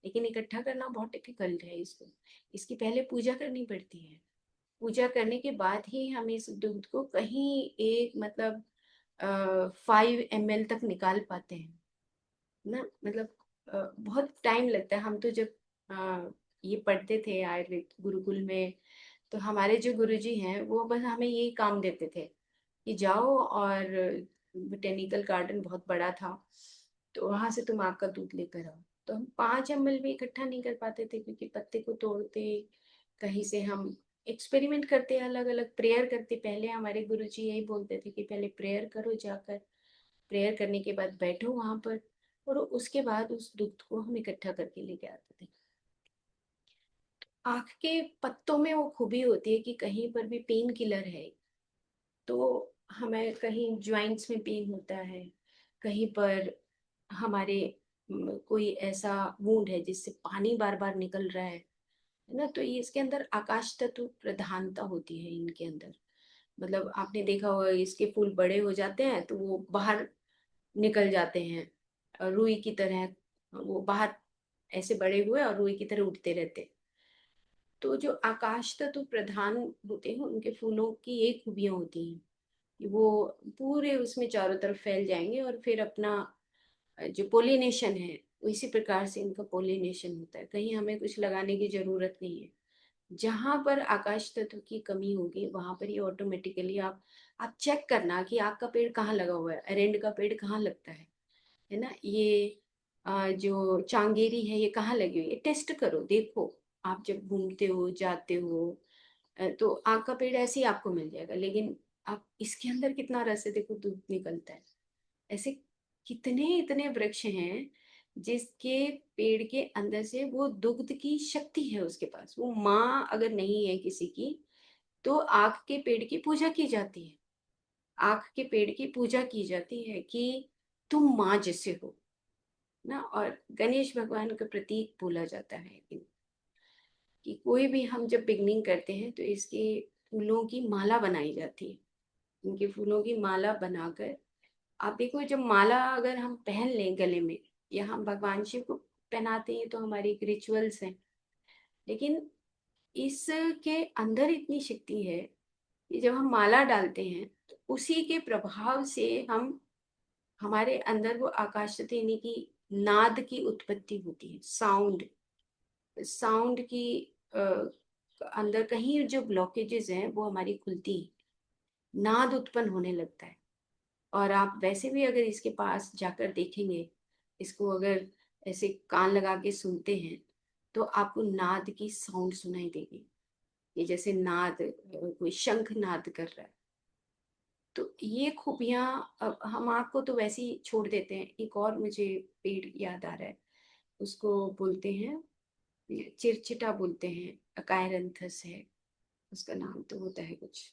लेकिन इकट्ठा करना बहुत डिफिकल्ट है इसको। इसकी पहले पूजा करनी पड़ती है। पूजा करने के बाद ही हम इस दूध को कहीं एक मतलब 5 ml तक निकाल पाते हैं ना। मतलब बहुत टाइम लगता है। हम तो जब ये पढ़ते थे आयुर्वेद गुरुकुल में, तो हमारे जो गुरुजी हैं वो बस हमें यही काम देते थे कि जाओ और बोटेनिकल गार्डन बहुत बड़ा था तो वहां से तुम आग का दूध लेकर आओ। तो हम 5 ml भी इकट्ठा नहीं कर पाते थे, क्योंकि पत्ते को तोड़ते, कहीं से हम एक्सपेरिमेंट करते, अलग अलग प्रेयर करते। पहले हमारे गुरुजी यही बोलते थे कि पहले प्रेयर करो जाकर, प्रेयर करने के बाद बैठो वहां पर, और उसके बाद उस दूध को हम इकट्ठा करके लेके आते थे। आँख के पत्तों में वो खूबी होती है कि कहीं पर भी पेन किलर है, तो हमें कहीं ज्वाइंट्स में पेन होता है, कहीं पर हमारे कोई ऐसा वुंड है जिससे पानी बार बार निकल रहा है ना, तो ये इसके अंदर आकाश तत्व प्रधानता होती है इनके अंदर। मतलब आपने देखा होगा इसके फूल बड़े हो जाते हैं तो वो बाहर निकल जाते हैं, रुई की तरह वो बाहर ऐसे बड़े हुए और रुई की तरह उठते रहते हैं। तो जो आकाश तत्व प्रधान होते हैं उनके फूलों की ये खूबियां होती हैं कि वो पूरे उसमें चारों तरफ फैल जाएंगे, और फिर अपना जो पोलिनेशन है इसी प्रकार से इनका पोलिनेशन होता है। कहीं हमें कुछ लगाने की जरूरत नहीं है। जहां पर आकाश तत्व की कमी होगी वहां पर ये ऑटोमेटिकली आप चेक करना कि आग का पेड़ कहाँ लगा हुआ है, अरेंड का पेड़ कहाँ लगता है ना। ये जो चांगेरी है ये कहाँ लगी हुई है, टेस्ट करो, देखो। आप जब घूमते हो जाते हो तो आग का पेड़ ऐसे ही आपको मिल जाएगा, लेकिन आप इसके अंदर कितना रस है, देखो दूध निकलता है। ऐसे कितने इतने वृक्ष हैं जिसके पेड़ के अंदर से वो दुग्ध की शक्ति है उसके पास। वो माँ अगर नहीं है किसी की तो आग के पेड़ की पूजा की जाती है। आग के पेड़ की पूजा की जाती है कि तुम माँ जैसे हो ना। और गणेश भगवान का प्रतीक बोला जाता है कि कोई भी हम जब बिगनिंग करते हैं तो इसके फूलों की माला बनाई जाती है। इनके फूलों की माला बनाकर आप देखो, जब माला अगर हम पहन लें गले में या हम भगवान शिव को पहनाते हैं तो हमारी एक रिचुअल्स हैं, लेकिन इसके अंदर इतनी शक्ति है कि जब हम माला डालते हैं तो उसी के प्रभाव से हम हमारे अंदर वो आकाश यानी कि नाद की उत्पत्ति होती है। साउंड साउंड की अ, अंदर कहीं जो ब्लॉकेजेस हैं वो हमारी खुलती हैं, नाद उत्पन्न होने लगता है। और आप वैसे भी अगर इसके पास जाकर देखेंगे, इसको अगर ऐसे कान लगा के सुनते हैं तो आपको नाद की साउंड सुनाई देगी। ये जैसे नाद कोई शंख नाद कर रहा है। तो ये खूबियां अब हम आपको तो वैसे ही छोड़ देते हैं। एक और मुझे पेड़ याद आ रहा है, उसको बोलते हैं चिरचिटा बोलते हैं, अकायरंथस है उसका नाम, तो होता है कुछ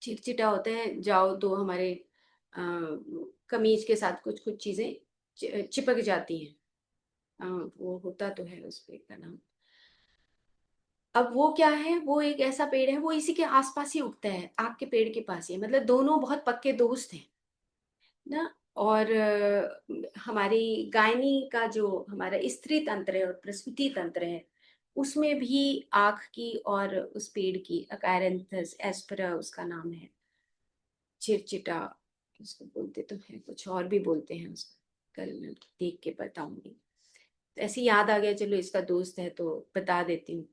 चिटचिटा होता है। जाओ तो हमारे अ, कमीज के साथ कुछ कुछ चीजें चिपक जाती हैं। वो होता तो है उस पेड़ का नाम। अब वो क्या है, वो एक ऐसा पेड़ है, वो इसी के आसपास ही उगता है, आग के पेड़ के पास ही, मतलब दोनों बहुत पक्के दोस्त हैं ना। और हमारी गायनी का जो हमारा स्त्री तंत्र है और प्रसूति तंत्र है उसमें भी आग की और उस पेड़ की अकायरंथस एस्परा उसका नाम है, चिड़चिड़ा, उसको बोलते तो है, कुछ और भी बोलते हैं उसको, कल मैं देख के बताऊंगी। तो ऐसे याद आ गया, चलो इसका दोस्त है तो बता देती हूँ।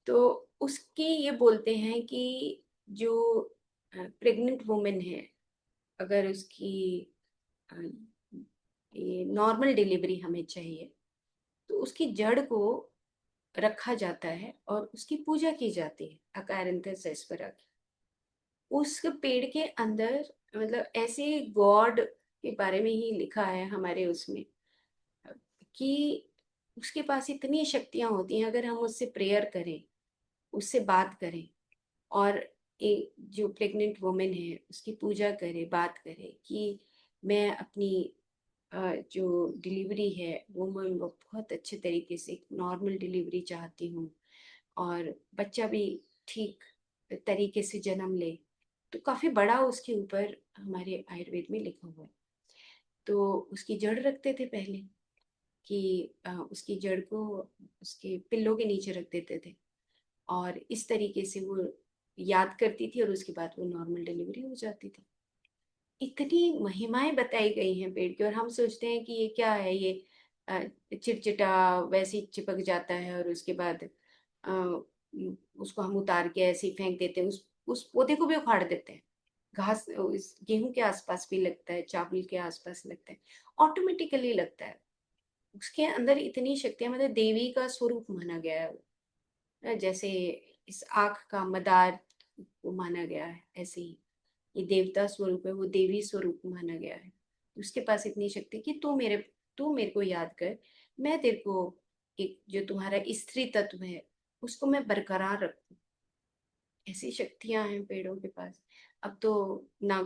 तो उसके ये बोलते हैं कि जो प्रेग्नेंट वुमेन है, अगर उसकी अ, ये नॉर्मल डिलीवरी हमें चाहिए, तो उसकी जड़ को रखा जाता है और उसकी पूजा की जाती है अकायरंथस एस्परा की। उस पेड़ के अंदर, मतलब ऐसे गॉड के बारे में ही लिखा है हमारे उसमें, कि उसके पास इतनी शक्तियां होती हैं, अगर हम उससे प्रेयर करें, उससे बात करें, और एक जो प्रेग्नेंट वुमेन है उसकी पूजा करे, बात करे कि मैं अपनी जो डिलीवरी है वो बहुत अच्छे तरीके से नॉर्मल डिलीवरी चाहती हूँ, और बच्चा भी ठीक तरीके से जन्म ले, तो काफी बड़ा उसके ऊपर हमारे आयुर्वेद में लिखा हुआ है। तो उसकी जड़ रखते थे पहले, कि उसकी जड़ को उसके पिल्लों के नीचे रख देते थे, और इस तरीके से वो याद करती थी और उसके बाद वो नॉर्मल डिलीवरी हो जाती थी। इतनी महिमाएं बताई गई हैं पेड़ की, और हम सोचते हैं कि ये क्या है, ये अ, चिटचिटा वैसे ही चिपक जाता है, और उसके बाद उसको हम उतार के ऐसे ही फेंक देते हैं, उस पौधे को भी उखाड़ देते हैं। घास इस गेहूं के आसपास भी लगता है, चावल के आसपास लगता है, ऑटोमेटिकली लगता है। उसके अंदर इतनी शक्तियां, मतलब देवी का स्वरूप माना गया है वो। जैसे इस आँख का मदार को माना गया है, ऐसे ही ये देवता स्वरूप है, वो देवी स्वरूप माना गया है। उसके पास इतनी शक्ति कि तू मेरे को याद कर, मैं तेरे को एक जो तुम्हारा स्त्री तत्व है उसको मैं बरकरार रखूं। ऐसी शक्तियां हैं पेड़ों के पास। अब तो ना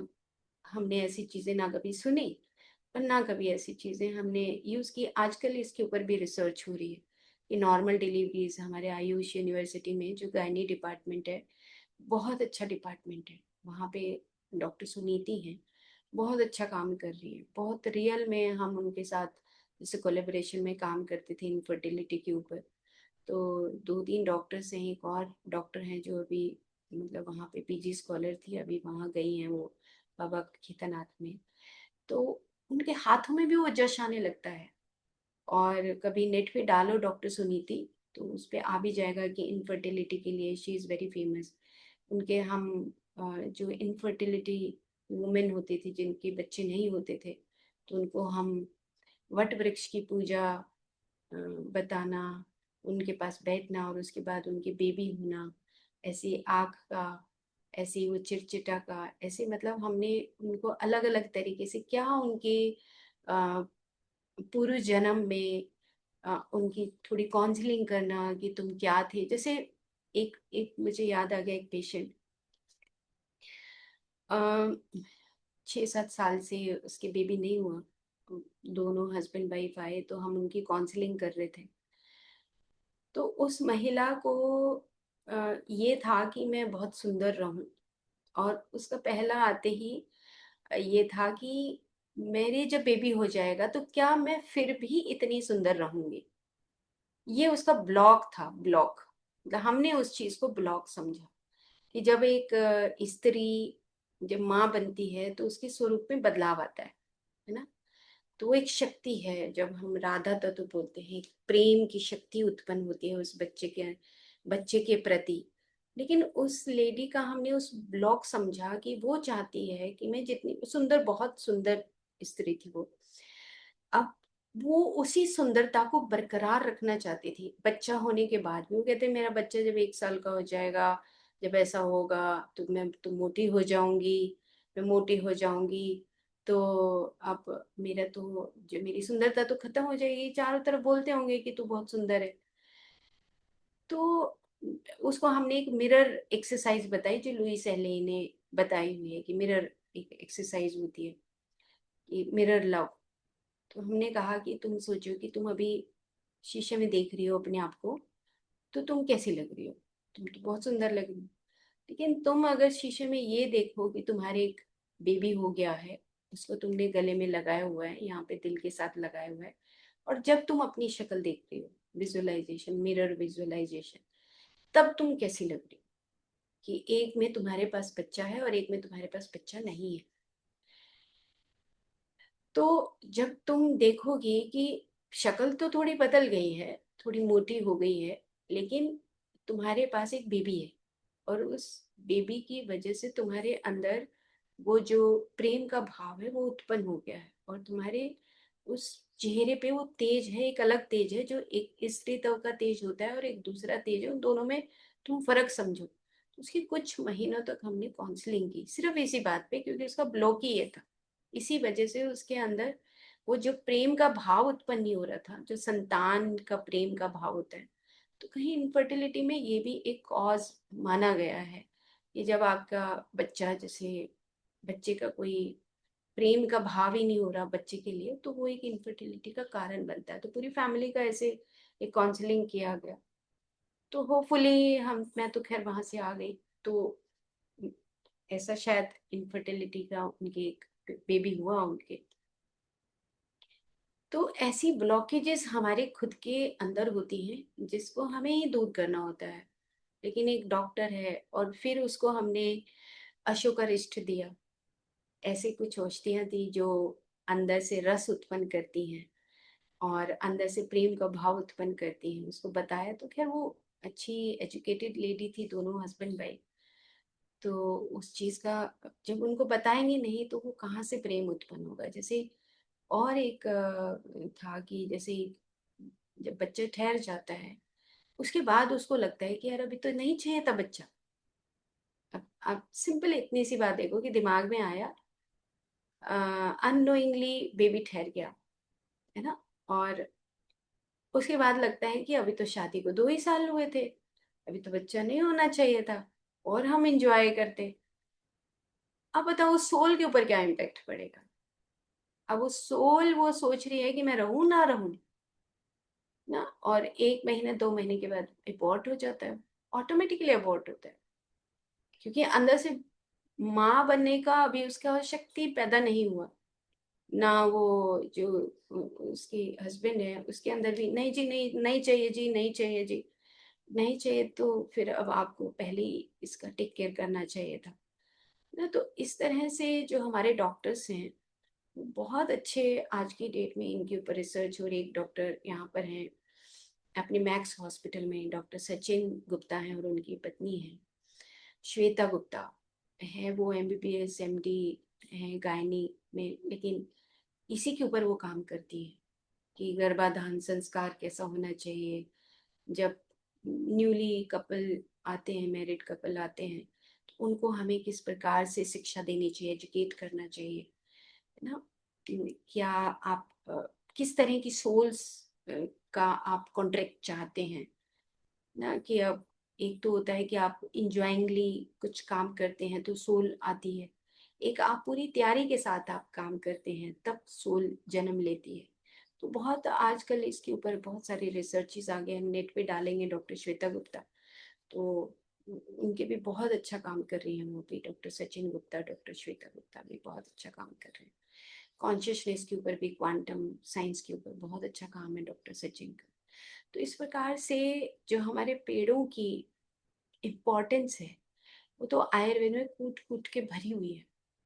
हमने ऐसी चीजें ना कभी सुनी, और ना कभी ऐसी चीजें हमने यूज की। आजकल इसके ऊपर भी रिसर्च हो रही है कि नॉर्मल डिलीवरीज हमारे आयुष यूनिवर्सिटी में जो गायनी डिपार्टमेंट है, बहुत अच्छा डिपार्टमेंट है वहाँ पे। डॉक्टर सुनीति हैं, बहुत अच्छा काम कर रही है, बहुत रियल में हम उनके साथ जैसे कोलेबोरेशन में काम करते थे इनफर्टिलिटी के ऊपर। तो दो तीन डॉक्टर्स हैं, एक और डॉक्टर हैं जो अभी मतलब वहाँ पे पीजी स्कॉलर थी, अभी वहाँ गई हैं वो बाबा केदारनाथ में। तो उनके हाथों में भी वो जश आने लगता है। और कभी नेट पे डालो डॉक्टर सुनीति, तो उस पे आ भी जाएगा कि इनफर्टिलिटी के लिए शी इज़ वेरी फेमस। उनके हम जो इनफर्टिलिटी वुमेन होती थी जिनके बच्चे नहीं होते थे, तो उनको हम वट वृक्ष की पूजा बताना, उनके पास बैठना, और उसके बाद उनके बेबी होना, ऐसी आँख का, ऐसे वो चिड़चिटा का, ऐसे मतलब हमने उनको अलग अलग तरीके से क्या उनके अ, पूर्व जन्म में उनकी थोड़ी काउंसलिंग करना कि तुम क्या थे। जैसे एक एक मुझे याद आ गया, एक पेशेंट 6-7 साल से उसके बेबी नहीं हुआ, दोनों हस्बैंड वाइफ आए तो हम उनकी काउंसलिंग कर रहे थे। तो उस महिला को ये था कि मैं बहुत सुंदर रहूं, और उसका पहला आते ही ये था कि मेरे जब बेबी हो जाएगा तो क्या मैं फिर भी इतनी सुंदर रहूंगी। ये उसका ब्लॉक था, ब्लॉक, मतलब हमने उस चीज को ब्लॉक समझा कि जब एक स्त्री जब माँ बनती है तो उसके स्वरूप में बदलाव आता है ना। तो वो एक शक्ति है, जब हम राधा तत्व बोलते हैं, एक प्रेम की शक्ति उत्पन्न होती है उस बच्चे के प्रति। लेकिन उस लेडी का हमने उस ब्लॉक समझा कि वो चाहती है कि मैं जितनी सुंदर, बहुत सुंदर स्त्री थी वो, अब वो उसी सुंदरता को बरकरार रखना चाहती थी बच्चा होने के बाद भी। वो कहते मेरा बच्चा जब 1 साल का हो जाएगा, जब ऐसा होगा तो मैं तो मोटी हो जाऊंगी, मैं मोटी हो जाऊंगी, तो अब मेरा तो जो मेरी सुंदरता तो खत्म हो जाएगी, चारों तरफ बोलते होंगे कि तू बहुत सुंदर है। तो उसको हमने एक मिरर एक्सरसाइज बताई जो लुई सहले ने बताई हुई है, कि मिरर एक एक्सरसाइज होती है, कि मिरर लव। तो हमने कहा कि तुम सोचो कि तुम अभी शीशे में देख रही हो अपने आप को, तो तुम कैसी लग रही हो, तुम तो बहुत सुंदर लग रही हो। लेकिन तुम अगर शीशे में ये देखो कि तुम्हारे एक बेबी हो गया है, उसको तुमने गले में लगाया हुआ है, यहाँ पे दिल के साथ लगाया हुआ है, और जब तुम अपनी शक्ल देखते हो, विजुअलाइजेशन, मिरर विजुअलाइजेशन, तब तुम कैसी लग रही हो। कि एक में तुम्हारे पास बच्चा है और एक में तुम्हारे पास बच्चा नहीं है। तो जब तुम देखोगे कि शक्ल तो थोड़ी बदल गई है, थोड़ी मोटी हो गई है, लेकिन तुम्हारे पास एक बेबी है, और उस बेबी की वजह से तुम्हारे अंदर वो जो प्रेम का भाव है वो उत्पन्न हो गया है, और तुम्हारे उस चेहरे पे वो तेज है, एक अलग तेज है, जो एक स्त्री तव का तेज होता है और एक दूसरा तेज है, उन दोनों में तुम फर्क समझो। तो उसकी कुछ महीनों तक हमने काउंसलिंग की सिर्फ इसी बात पे, क्योंकि उसका ब्लॉक ही ये था। इसी वजह से उसके अंदर वो जो प्रेम का भाव उत्पन्न नहीं हो रहा था, जो संतान का प्रेम का भाव होता है। तो कहीं इनफर्टिलिटी में ये भी एक कॉज माना गया है कि जब आपका बच्चा, जैसे बच्चे का कोई प्रेम का भाव ही नहीं हो रहा बच्चे के लिए, तो वो एक इनफर्टिलिटी का कारण बनता है। तो पूरी फैमिली का ऐसे एक काउंसलिंग किया गया। तो होपफुली मैं तो खैर वहां से आ गई। तो ऐसा शायद इनफर्टिलिटी का उनके एक बेबी हुआ उनके। तो ऐसी ब्लॉकेजेस हमारे खुद के अंदर होती हैं जिसको हमें ही दूर करना होता है। लेकिन एक डॉक्टर है, और फिर उसको हमने अशोकारिष्ट दिया, ऐसे कुछ औषधियाँ दी जो अंदर से रस उत्पन्न करती हैं और अंदर से प्रेम का भाव उत्पन्न करती हैं। उसको बताया तो खैर वो अच्छी एजुकेटेड लेडी थी, दोनों हस्बैंड वाइफ। तो उस चीज का जब उनको बताएंगे नहीं तो वो कहाँ से प्रेम उत्पन्न होगा। जैसे और एक था कि जैसे जब बच्चा ठहर जाता है, उसके बाद उसको लगता है कि यार अभी तो नहीं चाहिए था बच्चा। अब आप सिंपल इतनी सी बात देखो कि दिमाग में आया, अननोइंगली बेबी ठहर गया, है ना। और उसके बाद लगता है कि अभी तो शादी को 2 ही साल हुए थे, अभी तो बच्चा नहीं होना चाहिए था, और हम इंजॉय करते। अब बताओ सोल के ऊपर क्या इम्पेक्ट पड़ेगा। अब वो सोल वो सोच रही है कि मैं रहूं ना रहूं ना, और 1 महीने 2 महीने के बाद अबॉर्ट हो जाता है, ऑटोमेटिकली अबॉर्ट होता है, क्योंकि अंदर से माँ बनने का अभी उसका शक्ति पैदा नहीं हुआ ना। वो जो उसकी हस्बैंड है उसके अंदर भी नहीं जी, नहीं नहीं चाहिए जी, नहीं चाहिए जी, नहीं चाहिए। तो फिर अब आपको पहले ही इसका टेक केयर करना चाहिए था ना। तो इस तरह से जो हमारे डॉक्टर्स हैं वो बहुत अच्छे, आज की डेट में इनके ऊपर रिसर्च, और एक डॉक्टर यहाँ पर हैं अपने मैक्स हॉस्पिटल में, डॉक्टर सचिन गुप्ता हैं, और उनकी पत्नी है श्वेता गुप्ता, है वो MBBS MD है गायनी में। लेकिन इसी के ऊपर वो काम करती है कि गर्भाधान संस्कार कैसा होना चाहिए, जब न्यूली कपल आते हैं, मैरिड कपल आते हैं, तो उनको हमें किस प्रकार से शिक्षा देनी चाहिए, एजुकेट करना चाहिए, है ना। क्या आप किस तरह की सोल्स का आप कॉन्ट्रैक्ट चाहते हैं ना। कि अब एक तो होता है कि आप इंजॉइंगली कुछ काम करते हैं तो सोल आती है, एक आप पूरी तैयारी के साथ आप काम करते हैं तब सोल जन्म लेती है। तो बहुत आजकल इसके ऊपर बहुत सारे रिसर्चेस आ गए, हम नेट पे डालेंगे डॉक्टर श्वेता गुप्ता। तो उनके भी बहुत अच्छा काम कर रही हैं वो भी, डॉक्टर सचिन गुप्ता, डॉक्टर श्वेता गुप्ता भी बहुत अच्छा काम कर रहे हैं। कॉन्शियसनेस के ऊपर भी, क्वांटम साइंस के ऊपर बहुत अच्छा काम है डॉक्टर सचिन का। तो इस प्रकार से जो हमारे पेड़ों की इम्पोर्टेंस है वो तो आयुर्वेद में कूट कूट के भरी हुई है।